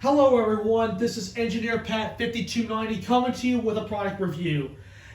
Hello everyone, this is Engineer Pat 5290 coming to you with a product review.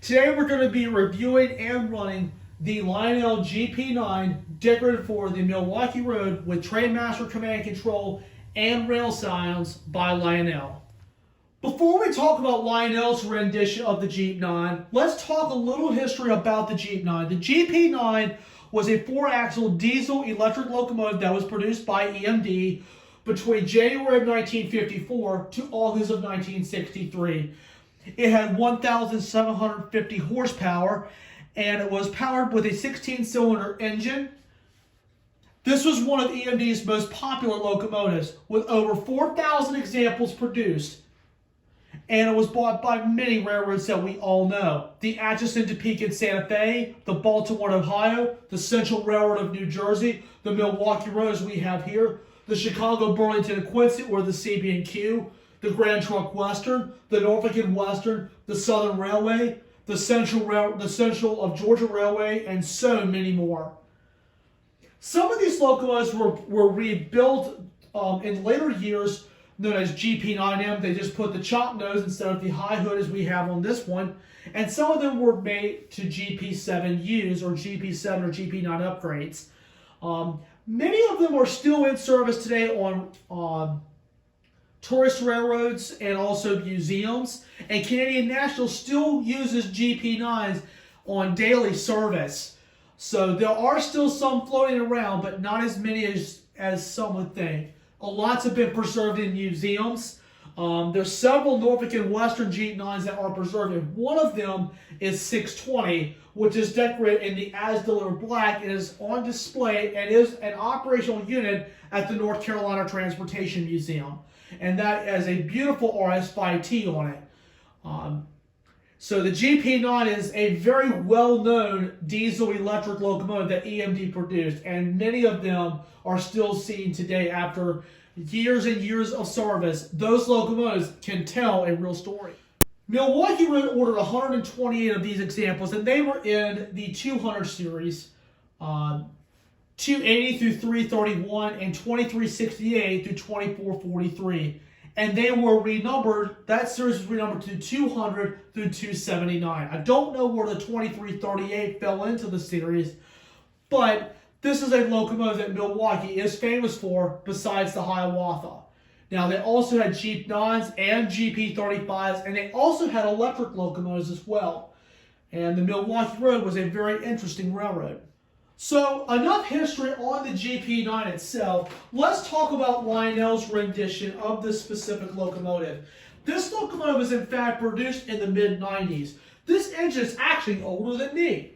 Today we're going to be reviewing and running the Lionel GP9 decorated for the Milwalkee Road with Trainmaster Command Control and rail sounds by Lionel. Before we talk about Lionel's rendition of the GP9, let's talk a little history about the GP9. The GP9 was a 4-axle diesel electric locomotive that was produced by EMD between January of 1954 to August of 1963. It had 1,750 horsepower and it was powered with a 16-cylinder engine. This was one of EMD's most popular locomotives with over 4,000 examples produced. And it was bought by many railroads that we all know. The Atchison, Topeka, and Santa Fe, the Baltimore, Ohio, the Central Railroad of New Jersey, the Milwalkee Road as we have here, the Chicago, Burlington, and Quincy, or the CB&Q, the Grand Trunk Western, the Norfolk and Western, the Southern Railway, the Central of Georgia Railway, and so many more. Some of these locomotives were rebuilt in later years, known as GP9M. They just put the chop nose instead of the high hood as we have on this one. And some of them were made to GP7Us or GP7 or GP9 upgrades. Many of them are still in service today on tourist railroads and also museums. And Canadian National still uses GP9s on daily service. So there are still some floating around, but not as many as some would think. Lots have been preserved in museums. There's several Norfolk and Western GP9s that are preserved, and one of them is 620, which is decorated in the as-delivered black and is on display and is an operational unit at the North Carolina Transportation Museum. And that has a beautiful RS5T on it. So the GP9 is a very well-known diesel electric locomotive that EMD produced, and many of them are still seen today after years and years of service. Those locomotives can tell a real story. Milwalkee Road ordered 128 of these examples, and they were in the 200 series, 280 through 331 and 2368 through 2443. And they were renumbered, that series was renumbered to 200 through 279. I don't know where the 2338 fell into the series, but this is a locomotive that Milwaukie is famous for besides the Hiawatha. Now, they also had GP9s and GP35s, and they also had electric locomotives as well. And the Milwalkee Road was a very interesting railroad. So, enough history on the GP9 itself. Let's talk about Lionel's rendition of this specific locomotive. This locomotive was in fact produced in the mid-90s. This engine is actually older than me.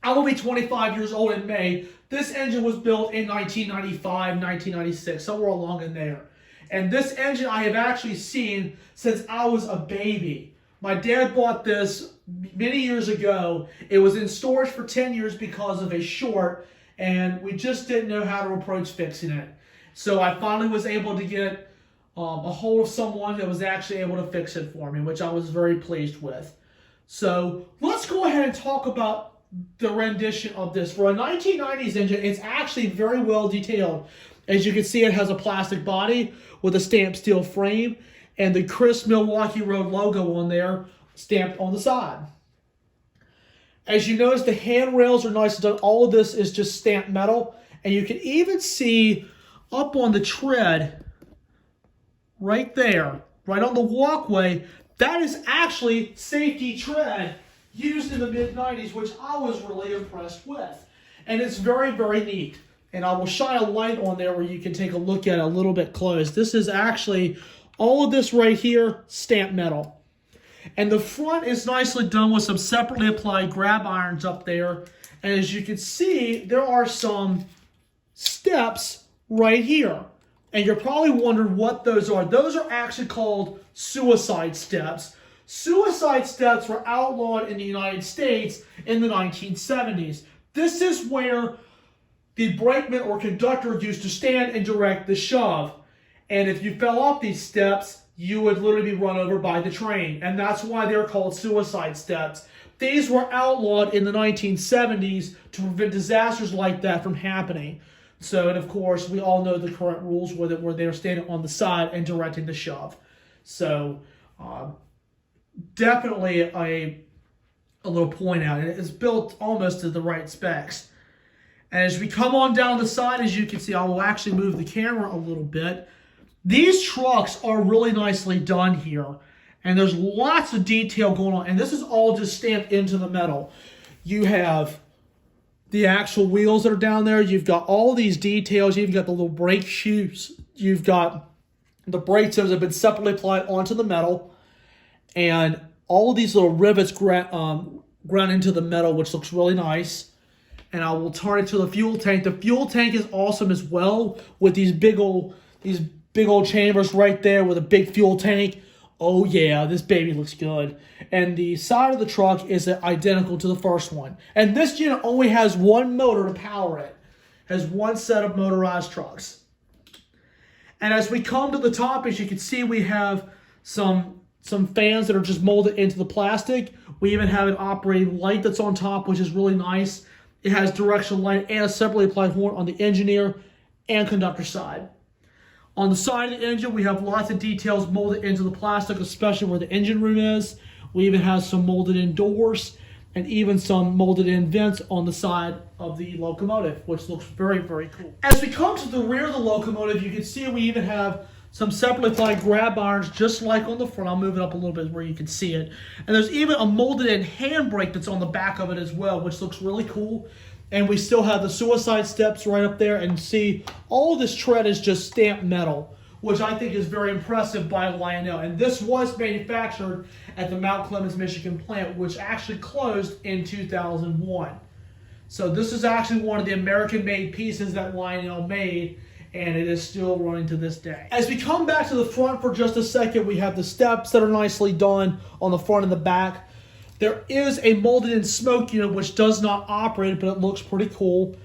I will be 25 years old in May. This engine was built in 1995, 1996, somewhere along in there. And this engine I have actually seen since I was a baby. My dad bought this many years ago. It was in storage for 10 years because of a short, and we just didn't know how to approach fixing it. So I finally was able to get a hold of someone that was actually able to fix it for me, which I was very pleased with. So let's go ahead and talk about the rendition of this. For a 1990s engine, it's actually very well detailed. As you can see, it has a plastic body with a stamped steel frame and the crisp Milwalkee Road logo on there, stamped on the side. As you notice, the handrails are nicely done. All of this is just stamped metal. And you can even see up on the tread, right there, right on the walkway, that is actually safety tread used in the mid-90s, which I was really impressed with. And it's very, very neat. And I will shine a light on there where you can take a look at it a little bit close. This is actually, all of this right here, stamped metal. And the front is nicely done with some separately applied grab irons up there. And as you can see, there are some steps right here. And you're probably wondering what those are. Those are actually called suicide steps. Suicide steps were outlawed in the United States in the 1970s. This is where the brakeman or conductor used to stand and direct the shove. And if you fell off these steps, you would literally be run over by the train. And that's why they're called suicide steps. These were outlawed in the 1970s to prevent disasters like that from happening. So, and of course, we all know the current rules with it, where they're standing on the side and directing the shove. So, definitely a little point out. And it's built almost to the right specs. And as we come on down the side, as you can see, I will actually move the camera a little bit. These trucks are really nicely done here. And there's lots of detail going on. And this is all just stamped into the metal. You have the actual wheels that are down there. You've got all these details. You've got the little brake shoes. You've got the brake zones that have been separately applied onto the metal. And all of these little rivets ground into the metal, which looks really nice. And I will turn it to the fuel tank. The fuel tank is awesome as well, with these big old chambers right there with a big fuel tank. Oh yeah, this baby looks good. And the side of the truck is identical to the first one. And this unit only has one motor to power it. Has one set of motorized trucks. And as we come to the top, as you can see, we have some fans that are just molded into the plastic. We even have an operating light that's on top, which is really nice. It has directional light and a separately applied horn on the engineer and conductor side. On the side of the engine, we have lots of details molded into the plastic, especially where the engine room is. We even have some molded in doors and even some molded in vents on the side of the locomotive, which looks very, very cool. As we come to the rear of the locomotive, you can see we even have some separately applied grab irons, just like on the front. I'll move it up a little bit where you can see it. And there's even a molded in handbrake that's on the back of it as well, which looks really cool. And we still have the suicide steps right up there. And see, all this tread is just stamped metal, which I think is very impressive by Lionel. And this was manufactured at the Mount Clemens, Michigan plant, which actually closed in 2001. So this is actually one of the American-made pieces that Lionel made, and it is still running to this day. As we come back to the front for just a second, we have the steps that are nicely done on the front and the back. There is a molded-in smoke unit which does not operate, but it looks pretty cool.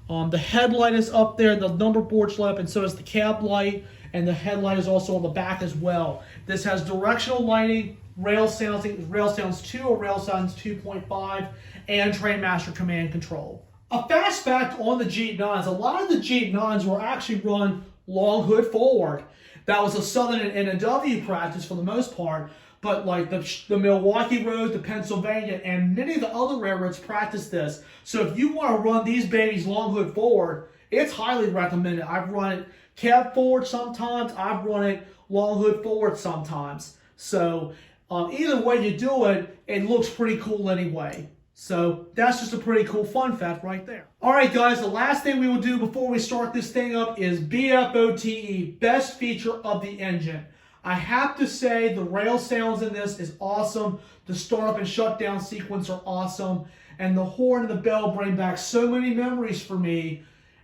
The headlight is up there, the number board's lit up, and so is the cab light, and the headlight is also on the back as well. This has directional lighting, rail sounds 2 or rail sounds 2.5, and Trainmaster command control. A fast fact on the GP9s, a lot of the GP9s were actually run long hood forward. That was a Southern and NW practice for the most part, but like the Milwalkee Road, the Pennsylvania, and many of the other railroads practice this. So if you want to run these babies long hood forward, it's highly recommended. I've run it cab forward sometimes. I've run it long hood forward sometimes. So either way you do it, it looks pretty cool anyway. So that's just a pretty cool fun fact right there. All right, guys, the last thing we will do before we start this thing up is BFOTE, best feature of the engine. I have to say the rail sounds in this is awesome. The startup and shutdown sequence are awesome. And the horn and the bell bring back so many memories for me.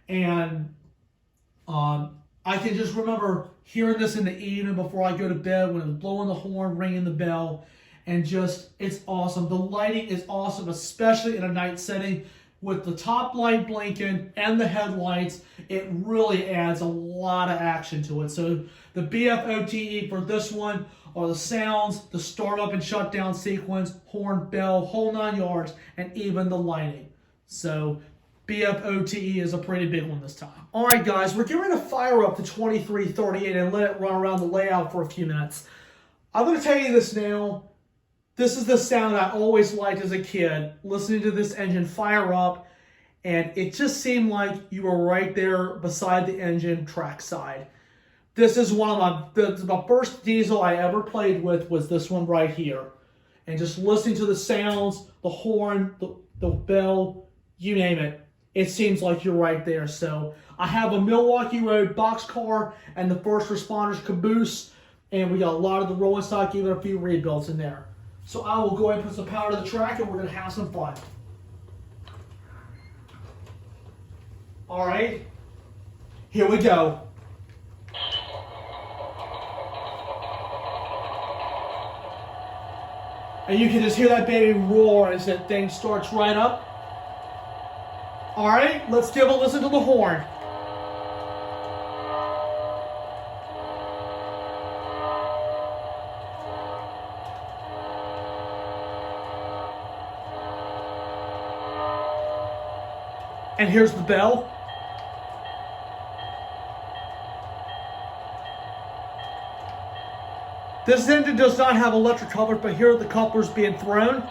And I can just remember hearing this in the evening before I go to bed when it was blowing the horn, ringing the bell. And just, it's awesome. The lighting is awesome, especially in a night setting. With the top light blinking and the headlights, it really adds a lot of action to it. So the BFOTE for this one are the sounds, the startup and shutdown sequence, horn, bell, whole 9 yards, and even the lighting. So BFOTE is a pretty big one this time. All right, guys, we're getting ready to fire up the 2338 and let it run around the layout for a few minutes. I'm going to tell you this now. This is the sound I always liked as a kid, listening to this engine fire up, and it just seemed like you were right there beside the engine trackside. This is one of my first diesel I ever played with was this one right here. And just listening to the sounds, the horn, the bell, you name it, it seems like you're right there. So I have a Milwalkee Road boxcar and the first responders caboose, and we got a lot of the rolling stock, even a few rebuilds in there. So I will go ahead and put some power to the track and we're going to have some fun. All right, here we go. And you can just hear that baby roar as that thing starts right up. All right, let's give a listen to the horn. And here's the bell. This engine does not have electric couplers, but here are the couplers being thrown.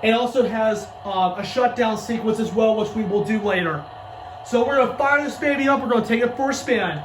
It also has a shutdown sequence as well, which we will do later. So we're going to fire this baby up. We're going to take it for a spin.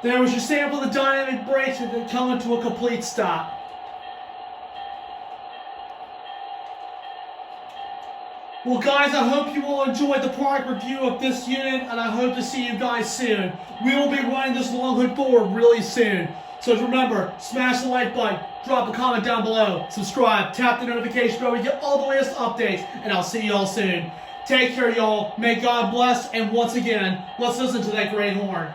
There was your sample of the dynamic brakes that come to a complete stop. Well guys, I hope you all enjoyed the product review of this unit, and I hope to see you guys soon. We will be running this long hood forward really soon. So remember, smash the like button, drop a comment down below, subscribe, tap the notification bell to get all the latest updates, and I'll see y'all soon. Take care y'all, may God bless, and once again, let's listen to that great horn.